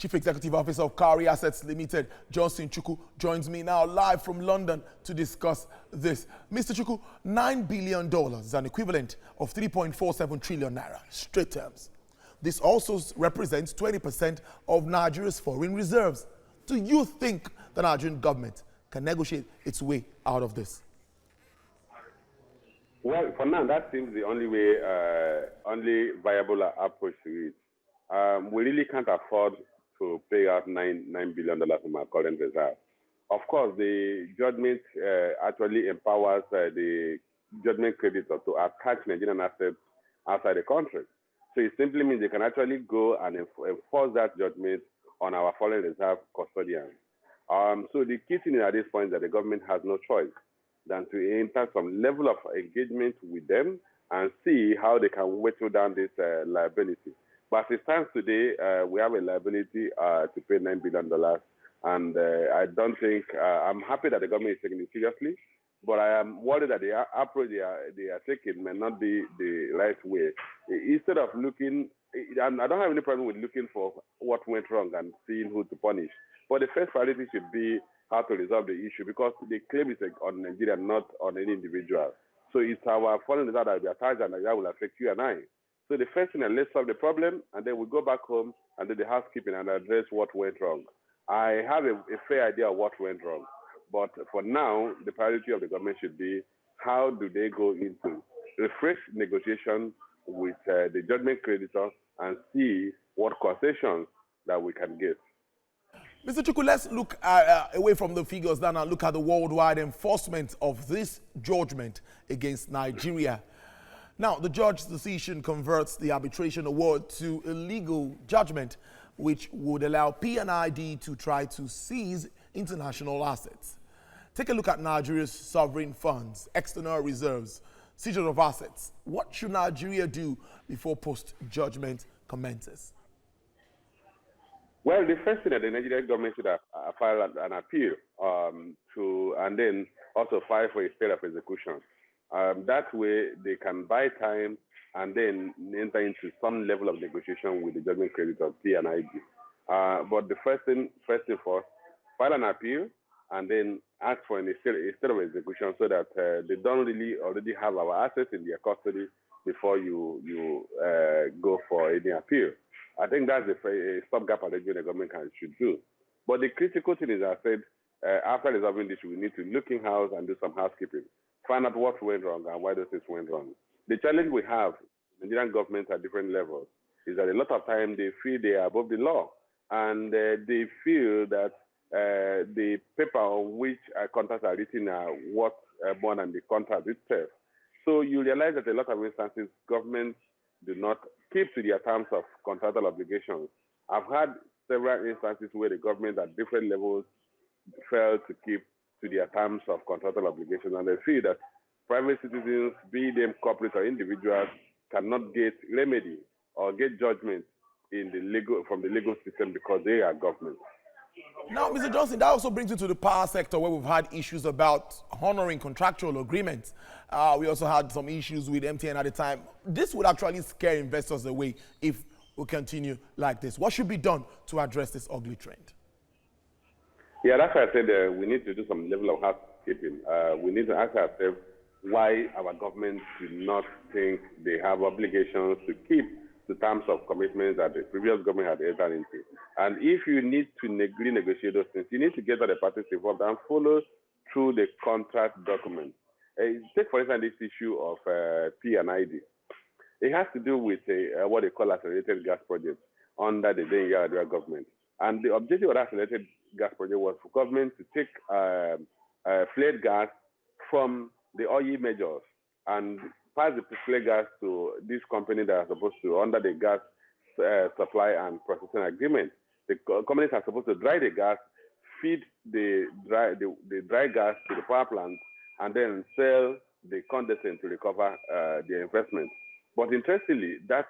Chief Executive Officer of Cowry Assets Limited, Johnson Chukwu, joins me now live from London to discuss this. Mr. Chukwu, $9 billion is an equivalent of 3.47 trillion naira, straight terms. This also represents 20% of Nigeria's foreign reserves. Do you think the Nigerian government can negotiate its way out of this? Well, for now, that seems the only way, only viable approach to it. We really can't afford to pay out $9 billion from our current reserve. Of course, the judgment actually empowers the judgment creditor to attach Nigerian assets outside the country. So it simply means they can actually go and enforce that judgment on our foreign reserve custodians. So the key thing at this point is that the government has no choice than to enter some level of engagement with them and see how they can whittle down this liability. But as it stands today, we have a liability to pay $9 billion. And I don't think, I'm happy that the government is taking it seriously, but I am worried that the approach they are taking may not be the right way. Instead of looking, I don't have any problem with looking for what went wrong and seeing who to punish. But the first priority should be how to resolve the issue, because the claim is on Nigeria, not on any individual. So it's our foreign reserve that will be attached, and that will affect you and I. So the first thing, let's solve the problem, and then we go back home and do the housekeeping and address what went wrong. I have a fair idea of what went wrong, but for now, the priority of the government should be how do they go into refresh negotiations with the judgment creditor and see what concessions that we can get. Mr. Chukwu, let's look away from the figures now and look at the worldwide enforcement of this judgment against Nigeria. Now, the judge's decision converts the arbitration award to a legal judgment, which would allow P&ID to try to seize international assets. Take a look at Nigeria's sovereign funds, external reserves, seizure of assets. What should Nigeria do before post-judgment commences? Well, the first thing that the Nigerian government should file an appeal and then also file for a stay of execution. That way, they can buy time and then enter into some level of negotiation with the judgment creditor, P&ID. But the first thing first, file an appeal and then ask for a state of execution so that they don't really already have our assets in their custody before you go for any appeal. I think that's a stopgap arrangement the government should do. But the critical thing is, I said, after resolving this, we need to look in-house and do some housekeeping. Find out what went wrong and why those things went wrong. The challenge we have, Nigerian government at different levels, is that a lot of times they feel they are above the law, and they feel that the paper on which contracts are written are worth more than the contract itself. So you realize that a lot of instances, governments do not keep to their terms of contractual obligations. I've had several instances where the government at different levels failed to keep to their terms of contractual obligations, and they feel that private citizens, be them corporate or individuals, cannot get remedy or get judgment from the legal system because they are government. Now, Mr. Johnson, that also brings you to the power sector, where we've had issues about honoring contractual agreements. We also had some issues with MTN at the time. This would actually scare investors away if we continue like this. What should be done to address this ugly trend? Yeah, that's why I said we need to do some level of housekeeping. We need to ask ourselves why our government do not think they have obligations to keep the terms of commitments that the previous government had entered into. And if you need to renegotiate those things, you need to get all the parties involved and follow through the contract document. Take, for instance, this issue of P&ID. It has to do with what they call accelerated gas projects under the Nigerian government. And the objective of that accelerated gas project was for government to take flared gas from the oil majors and pass the flared gas to this company that are supposed to, under the gas supply and processing agreement. The companies are supposed to dry the gas, feed the dry gas to the power plant, and then sell the condensate to recover their investment. But interestingly, that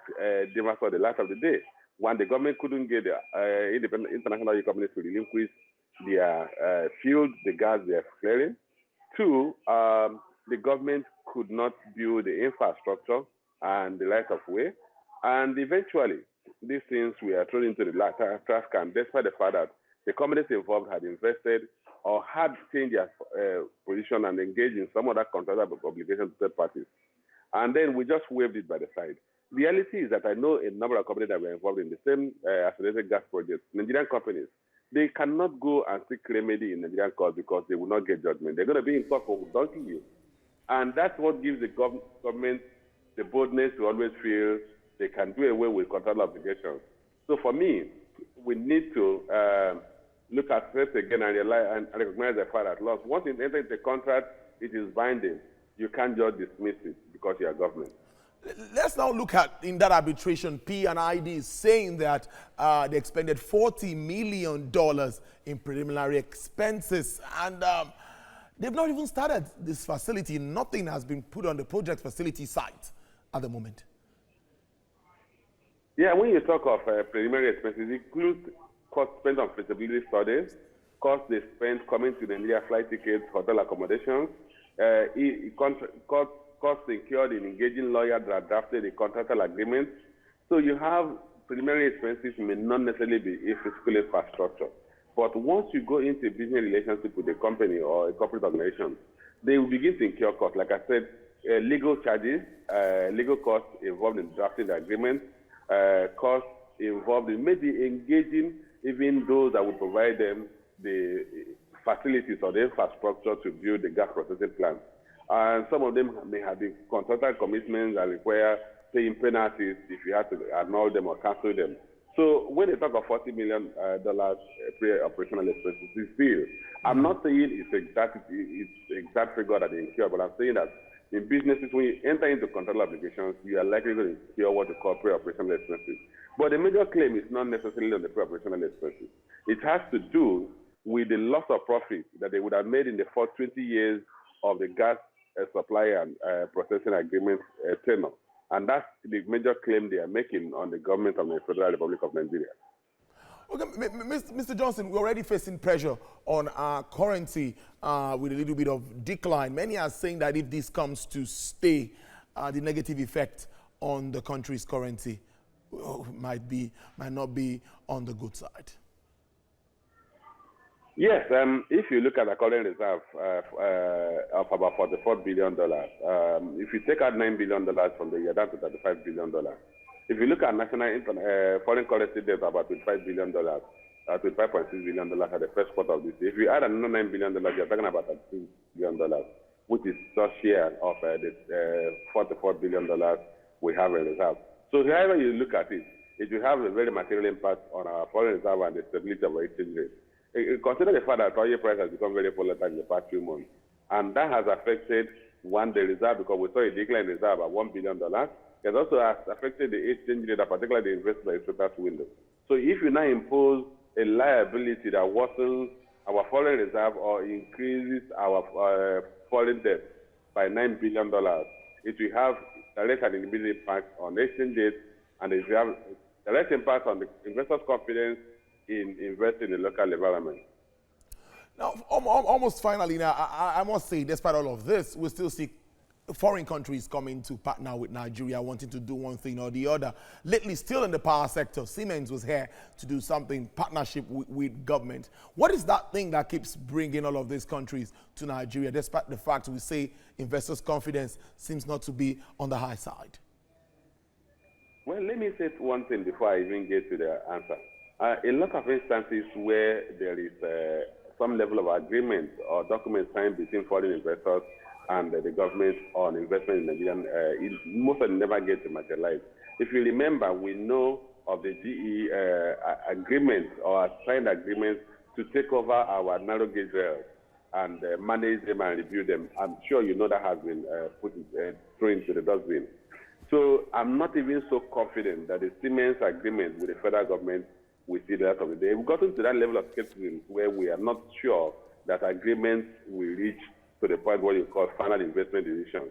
never saw the light of the day. One, the government couldn't get the independent international oil companies to relinquish their field, the gas they are flaring. Two, the government could not build the infrastructure and the right of way. And eventually, these things were thrown into the trash can, despite the fact that the companies involved had invested or had changed their position and engaged in some other contractual obligation to third parties. And then we just waved it by the side. The reality is that I know a number of companies that were involved in the same accelerated gas projects, Nigerian companies. They cannot go and seek remedy in Nigerian court because they will not get judgment. They're going to be in court for donkey years. And that's what gives the government the boldness to always feel they can do away with contractual obligations. So for me, we need to look at this again and recognize the fact that once you enter into a contract, it is binding. You can't just dismiss it because you are government. Let's now look at, in that arbitration, P&ID is saying that they expended $40 million in preliminary expenses. And they've not even started this facility. Nothing has been put on the project facility site at the moment. Yeah, when you talk of preliminary expenses, it includes cost spent on feasibility studies, cost they spent coming to Nigeria, flight tickets, hotel accommodations, costs incurred in engaging lawyers that drafted the contractual agreement. So you have preliminary expenses may not necessarily be a physical infrastructure. But once you go into a business relationship with a company or a corporate organization, they will begin to incur costs. Like I said, legal charges, legal costs involved in drafting the agreement, costs involved in maybe engaging even those that will provide them the facilities or the infrastructure to build the gas processing plant. And some of them may have been contractual commitments that require paying penalties if you have to annul them or cancel them. So when they talk of $40 million pre-operational expenses, it's still, I'm not saying it's exact figure that they incur, but I'm saying that in businesses, when you enter into contractual obligations, you are likely going to incur what they call pre-operational expenses. But the major claim is not necessarily on the pre-operational expenses. It has to do with the loss of profit that they would have made in the first 20 years of the gas supply and processing agreement tenure. And that's the major claim they are making on the government of the Federal Republic of Nigeria. Okay, Mr. Johnson, we're already facing pressure on our currency with a little bit of decline. Many are saying that if this comes to stay, the negative effect on the country's currency might not be on the good side. Yes, if you look at the current reserve of about $44 billion, if you take out $9 billion from the year, down to $35 billion. If you look at national foreign currency debt, about $25 billion, $25.6 billion at the first quarter of this year. If you add another $9 billion, you're talking about $2 billion, which is just share of the $44 billion we have in reserve. So however you look at it, it will have a very material impact on our foreign reserve and the stability of our exchange rate. Consider the fact that oil price has become very volatile in the past few months. And that has affected, one, the reserve, because we saw a decline in reserve at $1 billion. It also has affected the exchange rate, particularly the investor exporters window. So if you now impose a liability that worsens our foreign reserve or increases our foreign debt by $9 billion, it will have direct and immediate impact on the exchange rate, and it will have direct impact on the investors' confidence in investing in the local environment. Now, almost finally, now, I must say, despite all of this, we still see foreign countries coming to partner with Nigeria, wanting to do one thing or the other. Lately, still in the power sector, Siemens was here to do something, partnership with government. What is that thing that keeps bringing all of these countries to Nigeria, despite the fact we say investors' confidence seems not to be on the high side? Well, let me say one thing before I even get to the answer. A lot of instances where there is some level of agreement or document signed between foreign investors and the government on investment in Nigeria, most of them never get to materialize. If you remember, we know of the GE agreement or signed agreement to take over our narrow gauge rails and manage them and review them. I'm sure you know that has been thrown into the dustbin. So I'm not even so confident that the Siemens agreement with the federal government we see the rest of the day. We've gotten to that level of skepticism where we are not sure that agreements will reach to the point where you call final investment decisions.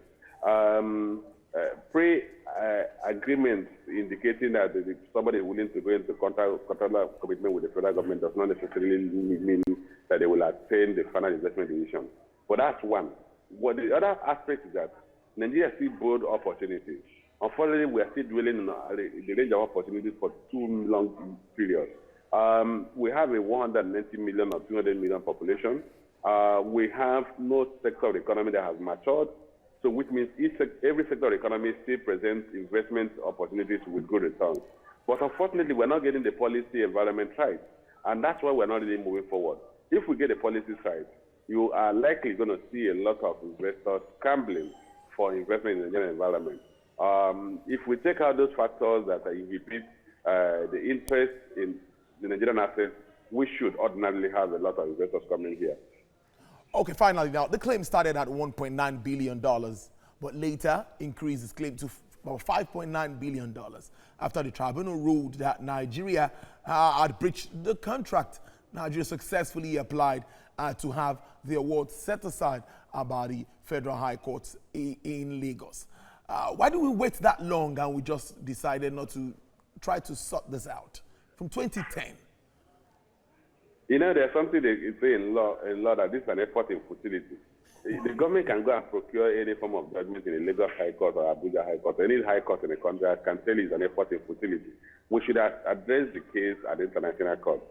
Pre-agreements indicating that somebody is willing to go into contractual commitment with the federal government does not necessarily mean that they will attain the final investment decision. But that's one. What the other aspect is that Nigeria sees bold opportunities. Unfortunately, we are still dwelling in the range of opportunities for too long periods. We have a 190 million or 200 million population. We have no sector of the economy that has matured, so which means every sector of the economy still presents investment opportunities with good returns. But unfortunately, we're not getting the policy environment right, and that's why we're not really moving forward. If we get the policies right, you are likely going to see a lot of investors scrambling for investment in the Nigerian environment. If we take out those factors that inhibit the interest in the Nigerian assets, we should ordinarily have a lot of investors coming here. Okay, finally now, the claim started at $1.9 billion, but later increased its claim to about $5.9 billion after the tribunal ruled that Nigeria had breached the contract. Nigeria successfully applied to have the award set aside by the Federal High Court in Lagos. Why do we wait that long and we just decided not to try to sort this out from 2010? You know, there's something they say in law that this is an effort in futility. The government can go and procure any form of judgment in a Lagos High Court or Abuja High Court. Any high court in the country can tell you it's an effort in futility. We should address the case at the international court.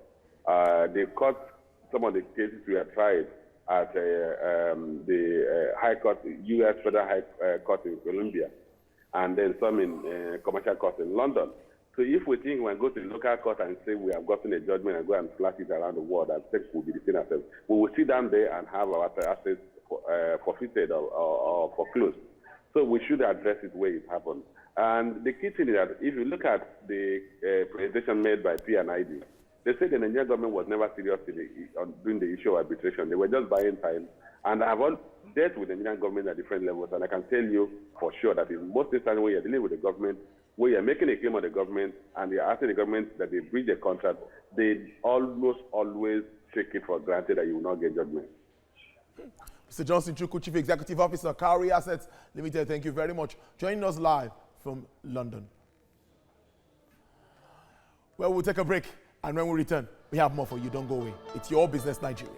They caught some of the cases we have tried at the High Court, U.S. Federal High Court in Colombia, and then some in commercial court in London. So if we think we can go to the local court and say we have gotten a judgment and go and flash it around the world and things will be the same ourselves, we will sit down there and have our assets forfeited or foreclosed. So we should address it where it happened. And the key thing is that if you look at the presentation made by P&ID, they said the Nigerian government was never serious on doing the issue of arbitration. They were just buying time. And I have all dealt with the Nigerian government at different levels, and I can tell you for sure that in most instances where you're dealing with the government, where you're making a claim on the government and you're asking the government that they breach the contract, they almost always take it for granted that you will not get judgment. Mr. Johnson Chukwu, Chief Executive Officer, Cowry Asset Limited, thank you very much. Joining us live from London. Well, we'll take a break, and when we return, we have more for you. Don't go away. It's Your Business Nigeria.